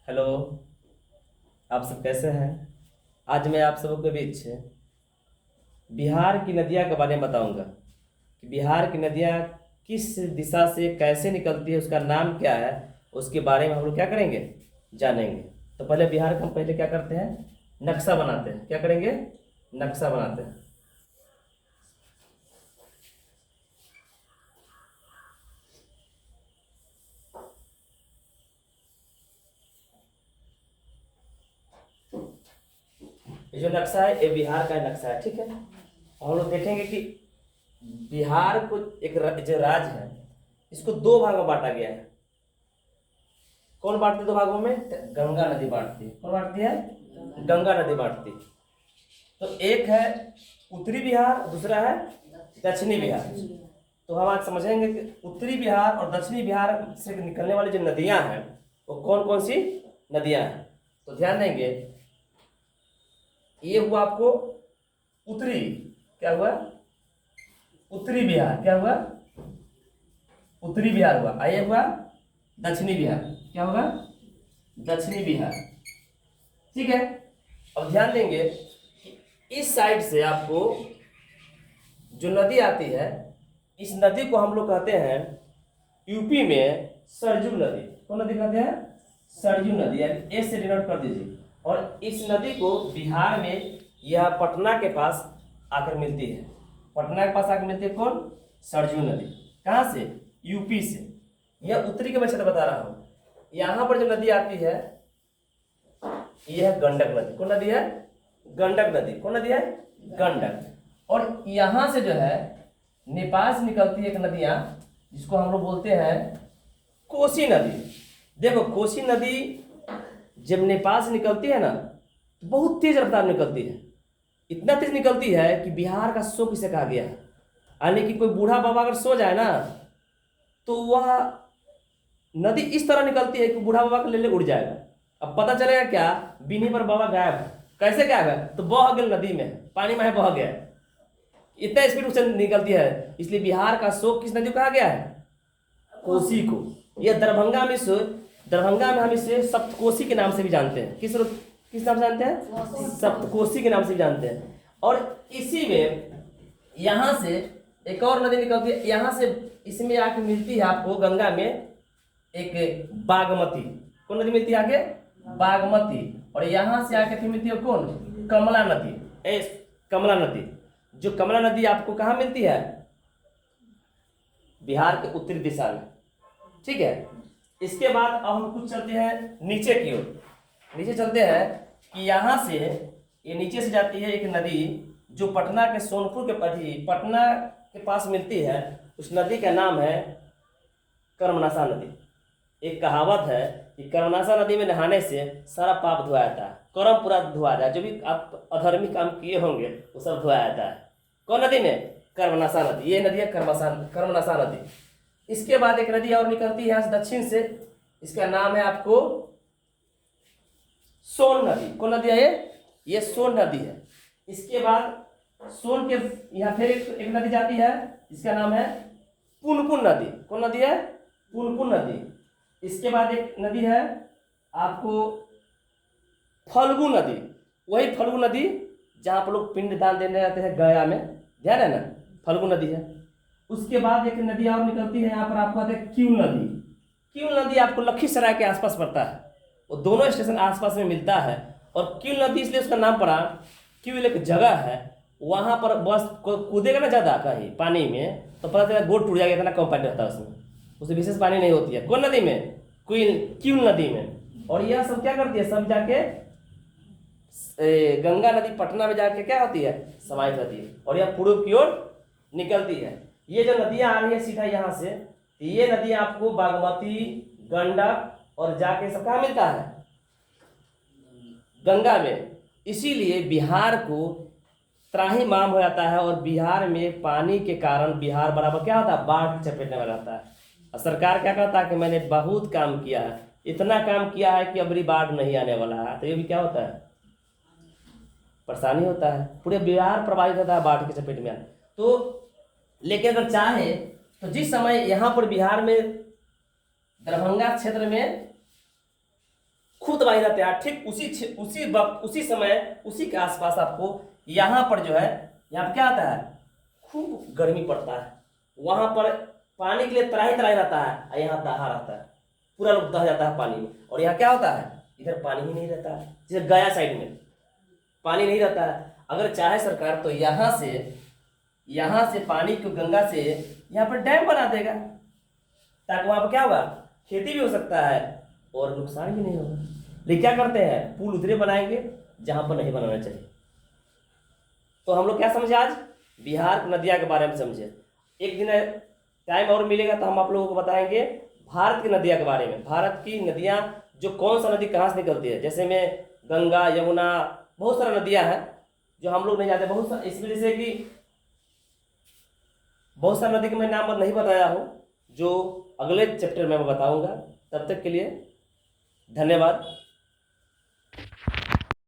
Hello. आप सब कैसे हैं? आज मैं आप सबों के बीच बिहार की नदियाँ के बारे में बताऊंगा कि बिहार की नदियाँ किस दिशा से कैसे निकलती है, उसका नाम क्या है। उसके बारे में हम लोग क्या करेंगे, जानेंगे। तो पहले बिहार का हम पहले क्या करते हैं, नक्शा बनाते हैं। क्या करेंगे, नक्शा बनाते हैं। ये जो नक्शा है ये बिहार का नक्शा है, ठीक है। और हम लोग देखेंगे कि बिहार को जो राज्य है इसको दो भाग में बांटा गया है। कौन बांटती है दो भागों में? गंगा नदी बांटती है। कौन बांटती है? गंगा नदी बांटती है। तो एक है उत्तरी बिहार, दूसरा है दक्षिणी बिहार। तो हम आज समझेंगे कि उत्तरी बिहार और दक्षिणी बिहार से निकलने वाली जो नदियां हैं वो कौन कौन सी नदियां हैं। तो ध्यान देंगे, ये हुआ आपको उत्तरी, क्या हुआ? उत्तरी बिहार। क्या हुआ? उत्तरी बिहार हुआ। आइए हुआ दक्षिणी बिहार। क्या होगा? दक्षिणी बिहार। ठीक है। अब ध्यान देंगे कि इस साइड से आपको जो नदी आती है, इस नदी को हम लोग कहते हैं यूपी में सरजू नदी। कौन नदी कहते हैं? सरजू नदी, यानी एस से डिनोट कर दीजिए। और इस नदी को बिहार में यह पटना के पास आकर मिलती है। पटना के पास आकर मिलती है कौन? सरजू नदी। कहाँ से? यूपी से। यह उत्तरी के मैं क्षेत्र बता रहा हूँ। यहाँ पर जो नदी आती है यह है गंडक नदी। कौन नदी है? गंडक नदी। कौन नदी है? गंडक। और यहाँ से जो है नेपाल से निकलती है एक नदियाँ, जिसको हम लोग बोलते हैं कोसी नदी। देखो कोसी नदी जब नेपाल से निकलती है ना तो बहुत तेज रफ्तार निकलती है। इतना तेज निकलती है कि बिहार का सो किसे कहा गया है। यानी कि कोई बूढ़ा बाबा अगर सो जाए ना तो वह नदी इस तरह निकलती है कि बूढ़ा बाबा को ले ले उड़ जाएगा। अब पता चलेगा क्या, बीनी पर बाबा गायब है। कैसे गायब है? तो बह गया नदी में, पानी में बह गया। इतना स्पीड से निकलती है, इसलिए बिहार का शोक किस नदी को कहा गया है? कोसी को। यह दरभंगा में हम इसे सप्तकोसी के नाम से भी जानते हैं। किस नाम से जानते हैं? सप्तकोसी के नाम से भी जानते हैं। और इसी में यहाँ से एक और नदी निकलती है, यहाँ से इसमें आके मिलती है आपको गंगा में एक बागमती। कौन नदी मिलती है आगे? बागमती। और यहाँ से आके फिर मिलती है कौन? कमला नदी। कमला नदी। जो कमला नदी आपको कहाँ मिलती है? बिहार के उत्तरी दिशा में। ठीक है। इसके बाद अब हम कुछ चलते हैं नीचे की ओर। नीचे चलते हैं कि यहाँ से ये नीचे से जाती है एक नदी जो पटना के सोनपुर के पटना के पास मिलती है। उस नदी का नाम है कर्मनाशा नदी। एक कहावत है कि कर्मनाशा नदी में नहाने से सारा पाप धुआ जाता है, कर्म पूरा धुआ जाता है। जो भी आप अधर्मी काम किए होंगे वो सब धुआ जाता है। कौन नदी में? कर्मनाशा नदी। ये नदी है कर्मनाशा नदी। इसके बाद एक नदी और निकलती है यहाँ से दक्षिण से, इसका नाम है आपको सोन नदी। कौन नदी है ये सोन नदी है। इसके बाद सोन के यहाँ फिर एक नदी जाती है, इसका नाम है पुनपुन नदी। कौन नदी है? पुनपुन नदी। इसके बाद एक नदी है आपको फल्गु नदी। वही फल्गु नदी जहाँ पर लोग पिंड दान देने जाते हैं गया में, ध्यान है ना, फल्गु नदी है। उसके बाद एक नदी और निकलती है यहाँ पर, आपको आते हैं क्यूल नदी। क्यूल नदी आपको लखीसराय के आसपास पड़ता है, वो दोनों स्टेशन आसपास में मिलता है। और क्यूल नदी इसलिए उसका नाम पड़ा, क्यूल एक जगह है, वहाँ पर बस कूदेगा ना ज़्यादा कहीं पानी में तो पता चला गोड़ टूट जाएगा, इतना कम पानी रहता है उसमें, उससे विशेष पानी नहीं होती है। कौन नदी में? क्यूल नदी में। और यह सब क्या करती है, सब जाके गंगा नदी पटना में जाके क्या होती है, समाहित होती है। और यह पूर्व की ओर निकलती है। ये जो नदियां आ रही है सीधा यहाँ से, तो ये नदियां आपको बागमती, गंडक और जाके सब कहाँ मिलता है? गंगा में। इसीलिए बिहार को त्राहिमाम हो जाता है। और बिहार में पानी के कारण बिहार बराबर क्या होता है? बाढ़ की चपेट में रहता है। और सरकार क्या कहता है कि मैंने बहुत काम किया है, इतना काम किया है कि अबरी बाढ़ नहीं आने वाला है। तो ये भी क्या होता है? परेशानी होता है, पूरे बिहार प्रभावित होता है बाढ़ की चपेट में। तो लेकिन अगर चाहे तो जिस समय यहाँ पर बिहार में दरभंगा क्षेत्र में खूब दबाई रहते हैं, ठीक उसी वक्त, उसी समय, उसी के आसपास आपको यहाँ पर जो है, यहाँ पर क्या आता है, खूब गर्मी पड़ता है, वहां पर पानी के लिए तराही तराही रहता है, और यहाँ दहा रहता है, पूरा लोग दह जाता है पानी में। और यहाँ क्या होता है, इधर पानी ही नहीं रहता है, जैसे गया साइड में पानी नहीं रहता है। अगर चाहे सरकार तो यहाँ से पानी को गंगा से यहाँ पर डैम बना देगा, ताकि वहां पर क्या होगा, खेती भी हो सकता है और नुकसान भी नहीं होगा। लेकिन क्या करते हैं, पुल उधरे बनाएंगे जहां पर नहीं बनाना चाहिए। तो हम लोग क्या समझे, आज बिहार नदियां के बारे में समझे। एक दिन टाइम और मिलेगा तो हम आप लोगों को बताएंगे भारत की नदियां के बारे में। भारत की नदियां, जो कौन सा नदी कहाँ से निकलती है, जैसे में गंगा, यमुना, बहुत सारी नदियां हैं जो हम लोग नहीं जानते। बहुत सारी, इस वजह से कि बहुत सारी नदी के मैं नाम नहीं बताया हूँ, जो अगले चैप्टर में मैं बताऊंगा। तब तक के लिए धन्यवाद।